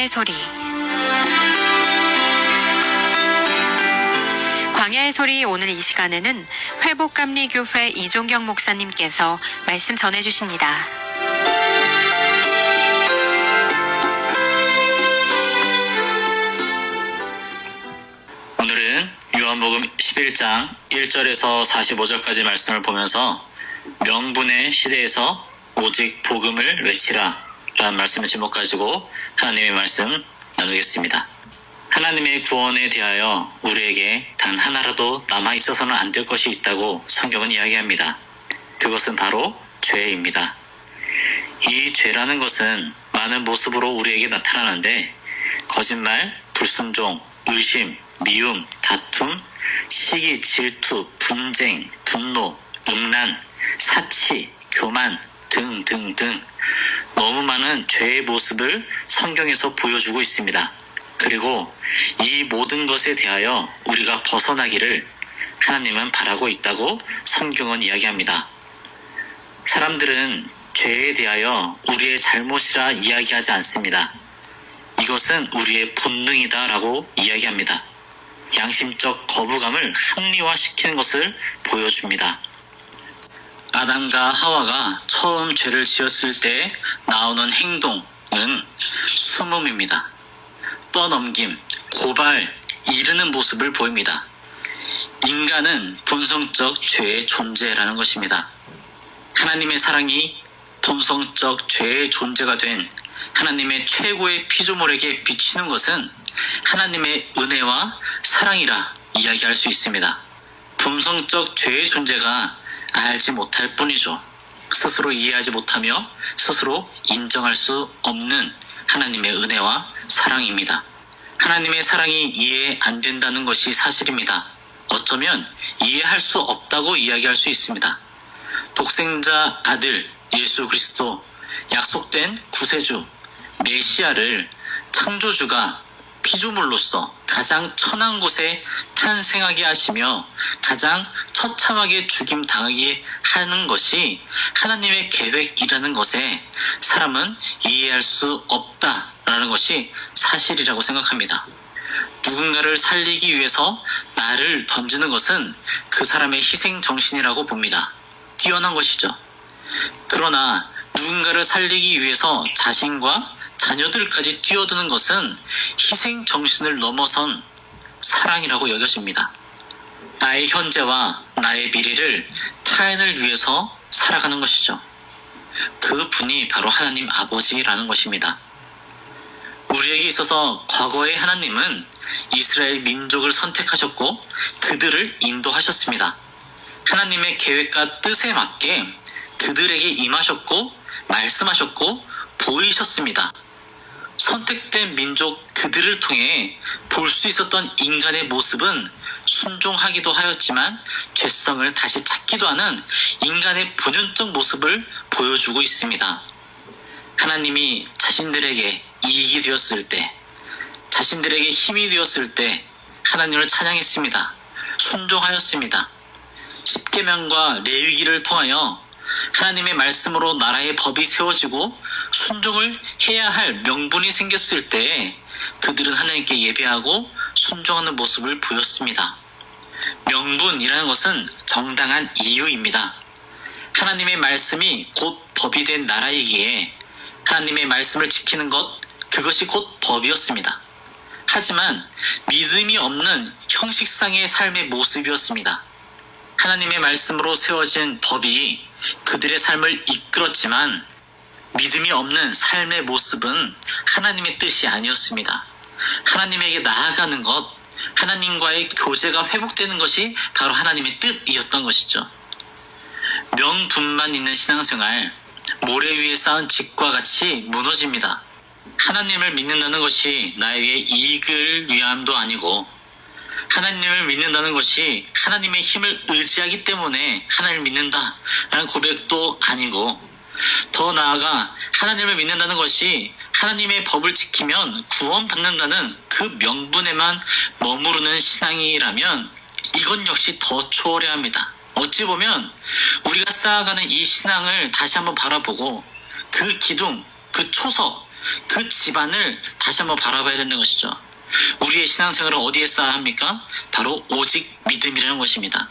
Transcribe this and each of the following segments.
광야의 소리. 광야의 소리 오늘 이 시간에는 회복감리교회 이종경 목사님께서 말씀 전해주십니다. 오늘은 요한복음 11장 1절에서 45절까지 말씀을 보면서 명분의 시대에서 오직 복음을 외치라 라는 말씀을 제목 가지고 하나님의 말씀 나누겠습니다. 하나님의 구원에 대하여 우리에게 단 하나라도 남아있어서는 안 될 것이 있다고 성경은 이야기합니다. 그것은 바로 죄입니다. 이 죄라는 것은 많은 모습으로 우리에게 나타나는데 거짓말, 불순종, 의심, 미움, 다툼, 시기, 질투, 분쟁, 분노, 음란, 사치, 교만 등등등 너무 많은 죄의 모습을 성경에서 보여주고 있습니다. 그리고 이 모든 것에 대하여 우리가 벗어나기를 하나님은 바라고 있다고 성경은 이야기합니다. 사람들은 죄에 대하여 우리의 잘못이라 이야기하지 않습니다. 이것은 우리의 본능이다 라고 이야기합니다. 양심적 거부감을 합리화시키는 것을 보여줍니다. 아담과 하와가 처음 죄를 지었을 때 나오는 행동은 수음입니다. 떠넘김, 고발, 이르는 모습을 보입니다. 인간은 본성적 죄의 존재라는 것입니다. 하나님의 사랑이 본성적 죄의 존재가 된 하나님의 최고의 피조물에게 비치는 것은 하나님의 은혜와 사랑이라 이야기할 수 있습니다. 본성적 죄의 존재가 알지 못할 뿐이죠. 스스로 이해하지 못하며 스스로 인정할 수 없는 하나님의 은혜와 사랑입니다. 하나님의 사랑이 이해 안 된다는 것이 사실입니다. 어쩌면 이해할 수 없다고 이야기할 수 있습니다. 독생자 아들 예수 그리스도, 약속된 구세주 메시아를 창조주가 피조물로서 가장 천한 곳에 탄생하게 하시며 가장 처참하게 죽임당하게 하는 것이 하나님의 계획이라는 것에 사람은 이해할 수 없다라는 것이 사실이라고 생각합니다. 누군가를 살리기 위해서 나를 던지는 것은 그 사람의 희생정신이라고 봅니다. 뛰어난 것이죠. 그러나 누군가를 살리기 위해서 자신과 자녀들까지 뛰어드는 것은 희생 정신을 넘어선 사랑이라고 여겨집니다. 나의 현재와 나의 미래를 타인을 위해서 살아가는 것이죠. 그 분이 바로 하나님 아버지라는 것입니다. 우리에게 있어서 과거의 하나님은 이스라엘 민족을 선택하셨고 그들을 인도하셨습니다. 하나님의 계획과 뜻에 맞게 그들에게 임하셨고 말씀하셨고 보이셨습니다. 선택된 민족 그들을 통해 볼 수 있었던 인간의 모습은 순종하기도 하였지만 죄성을 다시 찾기도 하는 인간의 본연적 모습을 보여주고 있습니다. 하나님이 자신들에게 이익이 되었을 때, 자신들에게 힘이 되었을 때 하나님을 찬양했습니다. 순종하였습니다. 십계명과 레위기를 통하여 하나님의 말씀으로 나라의 법이 세워지고 순종을 해야 할 명분이 생겼을 때 그들은 하나님께 예배하고 순종하는 모습을 보였습니다. 명분이라는 것은 정당한 이유입니다. 하나님의 말씀이 곧 법이 된 나라이기에 하나님의 말씀을 지키는 것, 그것이 곧 법이었습니다. 하지만 믿음이 없는 형식상의 삶의 모습이었습니다. 하나님의 말씀으로 세워진 법이 그들의 삶을 이끌었지만 믿음이 없는 삶의 모습은 하나님의 뜻이 아니었습니다. 하나님에게 나아가는 것, 하나님과의 교제가 회복되는 것이 바로 하나님의 뜻이었던 것이죠. 명분만 있는 신앙생활, 모래 위에 쌓은 집과 같이 무너집니다. 하나님을 믿는다는 것이 나에게 이익을 위함도 아니고 하나님을 믿는다는 것이 하나님의 힘을 의지하기 때문에 하나님을 믿는다라는 고백도 아니고 더 나아가 하나님을 믿는다는 것이 하나님의 법을 지키면 구원받는다는 그 명분에만 머무르는 신앙이라면 이건 역시 더 초월해야 합니다. 어찌 보면 우리가 쌓아가는 이 신앙을 다시 한번 바라보고 그 기둥, 그 초석, 그 집안을 다시 한번 바라봐야 되는 것이죠. 우리의 신앙생활을 어디에 쌓아야 합니까? 바로 오직 믿음이라는 것입니다.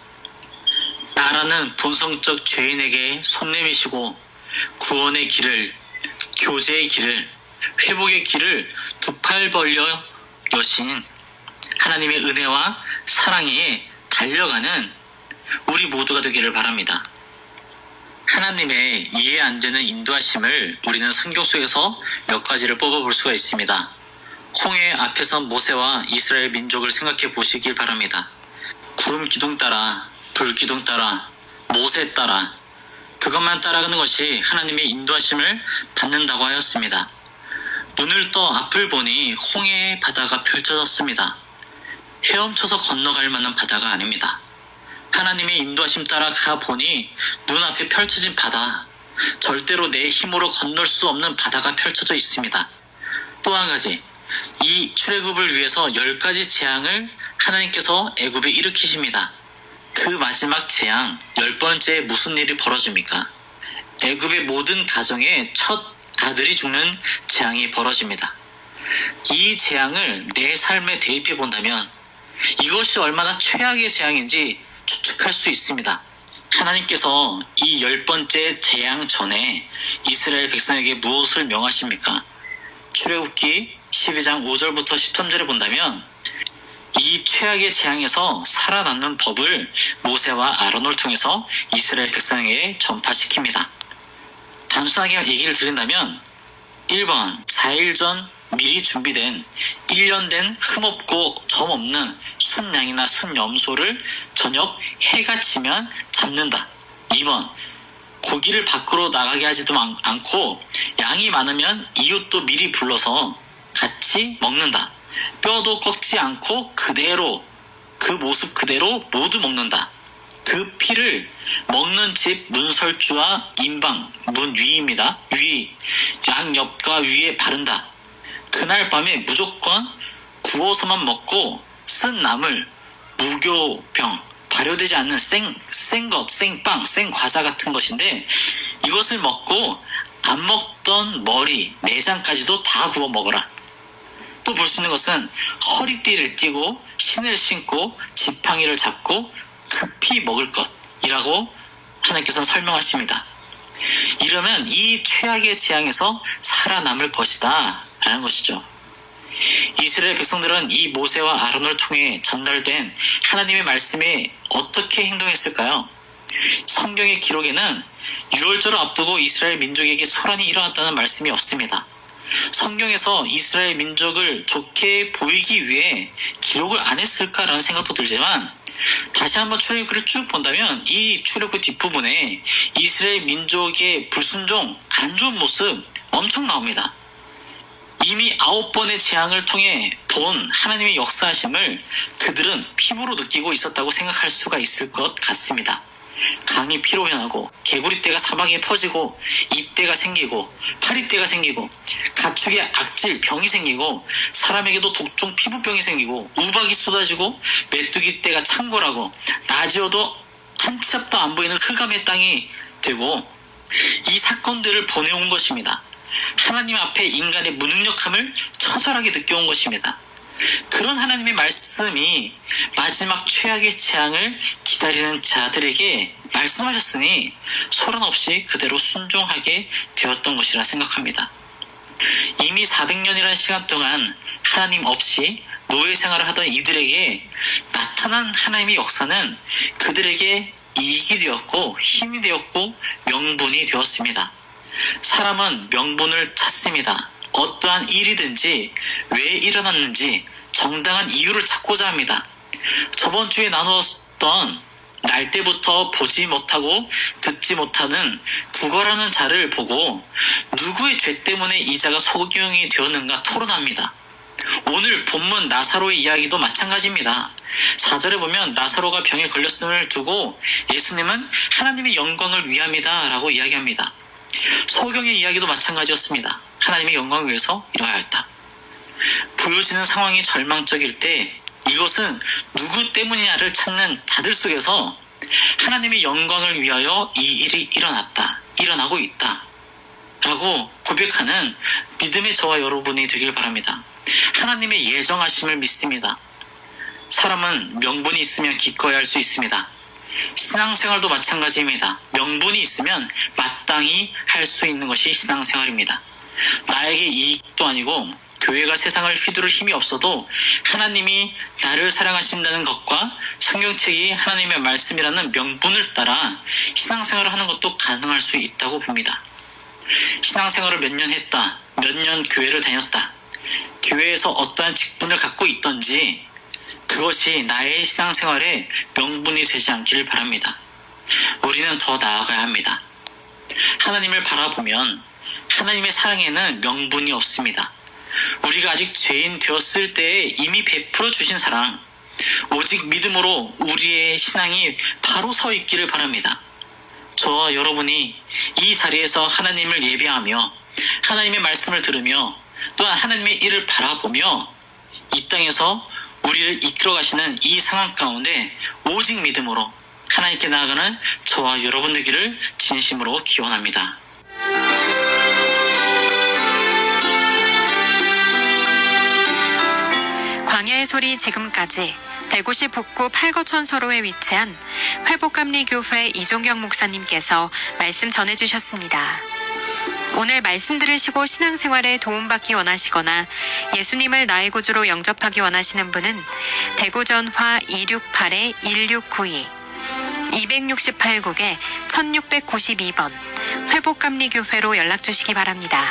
나라는 본성적 죄인에게 손 내미시고 구원의 길을, 교제의 길을, 회복의 길을 두 팔 벌려 여신 하나님의 은혜와 사랑에 달려가는 우리 모두가 되기를 바랍니다. 하나님의 이해 안 되는 인도하심을 우리는 성경 속에서 몇 가지를 뽑아볼 수가 있습니다. 홍해 앞에서 모세와 이스라엘 민족을 생각해 보시길 바랍니다. 구름 기둥 따라, 불 기둥 따라, 모세 따라, 그것만 따라가는 것이 하나님의 인도하심을 받는다고 하였습니다. 눈을 떠 앞을 보니 홍해의 바다가 펼쳐졌습니다. 헤엄쳐서 건너갈 만한 바다가 아닙니다. 하나님의 인도하심 따라 가보니 눈앞에 펼쳐진 바다, 절대로 내 힘으로 건널 수 없는 바다가 펼쳐져 있습니다. 또 한 가지, 이 출애굽을 위해서 10가지 재앙을 하나님께서 애굽에 일으키십니다. 그 마지막 재앙, 10번째에 무슨 일이 벌어집니까? 애굽의 모든 가정에 첫 아들이 죽는 재앙이 벌어집니다. 이 재앙을 내 삶에 대입해 본다면 이것이 얼마나 최악의 재앙인지 추측할 수 있습니다. 하나님께서 이 10번째 재앙 전에 이스라엘 백성에게 무엇을 명하십니까? 출애굽기 12장 5절부터 13절을 본다면 이 최악의 재앙에서 살아남는 법을 모세와 아론을 통해서 이스라엘 백성에게 전파시킵니다. 단순하게 얘기를 드린다면 1번 4일 전 미리 준비된 1년 된 흠없고 점없는 순양이나 순염소를 저녁 해가 지면 잡는다. 2번 고기를 밖으로 나가게 하지도 않고 양이 많으면 이웃도 미리 불러서 같이 먹는다. 뼈도 꺾지 않고 그대로 그 모습 그대로 모두 먹는다. 그 피를 먹는 집 문설주와 인방, 문 위입니다. 위, 양 옆과 위에 바른다. 그날 밤에 무조건 구워서만 먹고 쓴 나물, 무교병, 발효되지 않는 생것, 생빵, 생과자 같은 것인데 이것을 먹고 안 먹던 머리, 내장까지도 다 구워 먹어라. 또 볼 수 있는 것은 허리띠를 띠고 신을 신고 지팡이를 잡고 급히 먹을 것이라고 하나님께서는 설명하십니다. 이러면 이 최악의 재앙에서 살아남을 것이다 라는 것이죠. 이스라엘 백성들은 이 모세와 아론을 통해 전달된 하나님의 말씀에 어떻게 행동했을까요? 성경의 기록에는 유월절을 앞두고 이스라엘 민족에게 소란이 일어났다는 말씀이 없습니다. 성경에서 이스라엘 민족을 좋게 보이기 위해 기록을 안 했을까라는 생각도 들지만 다시 한번 출애굽을 쭉 본다면 이 출애굽 뒷부분에 이스라엘 민족의 불순종, 안 좋은 모습 엄청 나옵니다. 이미 9번의 재앙을 통해 본 하나님의 역사하심을 그들은 피부로 느끼고 있었다고 생각할 수가 있을 것 같습니다. 강이 피로 변하고 개구리떼가 사방에 퍼지고 입떼가 생기고 파리떼가 생기고 가축의 악질 병이 생기고 사람에게도 독종 피부병이 생기고 우박이 쏟아지고 메뚜기떼가 창궐하고 낮이어도 한 치 앞도 안 보이는 흑암의 땅이 되고 이 사건들을 보내온 것입니다. 하나님 앞에 인간의 무능력함을 처절하게 느껴온 것입니다. 그런 하나님의 말씀이 마지막 최악의 재앙을 기다리는 자들에게 말씀하셨으니 소란 없이 그대로 순종하게 되었던 것이라 생각합니다. 이미 400년이라는 시간 동안 하나님 없이 노예 생활을 하던 이들에게 나타난 하나님의 역사는 그들에게 이익이 되었고 힘이 되었고 명분이 되었습니다. 사람은 명분을 찾습니다. 어떠한 일이든지 왜 일어났는지 정당한 이유를 찾고자 합니다. 저번 주에 나누었던 날 때부터 보지 못하고 듣지 못하는 구걸하는 자를 보고 누구의 죄 때문에 이 자가 소경이 되었는가 토론합니다. 오늘 본문 나사로의 이야기도 마찬가지입니다. 4절에 보면 나사로가 병에 걸렸음을 두고 예수님은 하나님의 영광을 위함이다 라고 이야기합니다. 소경의 이야기도 마찬가지였습니다. 하나님의 영광을 위해서 이러하였다. 보여지는 상황이 절망적일 때 이것은 누구 때문이냐를 찾는 자들 속에서 하나님의 영광을 위하여 이 일이 일어났다, 일어나고 있다 라고 라고 고백하는 믿음의 저와 여러분이 되길 바랍니다. 하나님의 예정하심을 믿습니다. 사람은 명분이 있으면 기꺼이 할 수 있습니다. 신앙생활도 마찬가지입니다. 명분이 있으면 마땅히 할 수 있는 것이 신앙생활입니다. 나에게 이익도 아니고 교회가 세상을 휘두를 힘이 없어도 하나님이 나를 사랑하신다는 것과 성경책이 하나님의 말씀이라는 명분을 따라 신앙생활을 하는 것도 가능할 수 있다고 봅니다. 신앙생활을 몇 년 했다, 몇 년 교회를 다녔다, 교회에서 어떠한 직분을 갖고 있던지 그것이 나의 신앙생활의 명분이 되지 않기를 바랍니다. 우리는 더 나아가야 합니다. 하나님을 바라보면 하나님의 사랑에는 명분이 없습니다. 우리가 아직 죄인 되었을 때에 이미 베풀어 주신 사랑, 오직 믿음으로 우리의 신앙이 바로 서 있기를 바랍니다. 저와 여러분이 이 자리에서 하나님을 예배하며 하나님의 말씀을 들으며 또한 하나님의 일을 바라보며 이 땅에서 우리를 이끌어 가시는 이 상황 가운데 오직 믿음으로 하나님께 나아가는 저와 여러분 되기를 진심으로 기원합니다. 광야의 소리 지금까지 대구시 북구 팔거천서로에 위치한 회복감리교회 이종경 목사님께서 말씀 전해주셨습니다. 오늘 말씀 들으시고 신앙생활에 도움받기 원하시거나 예수님을 나의 구주로 영접하기 원하시는 분은 대구 전화 268-1692 268국에 1692번 회복감리교회로 연락주시기 바랍니다.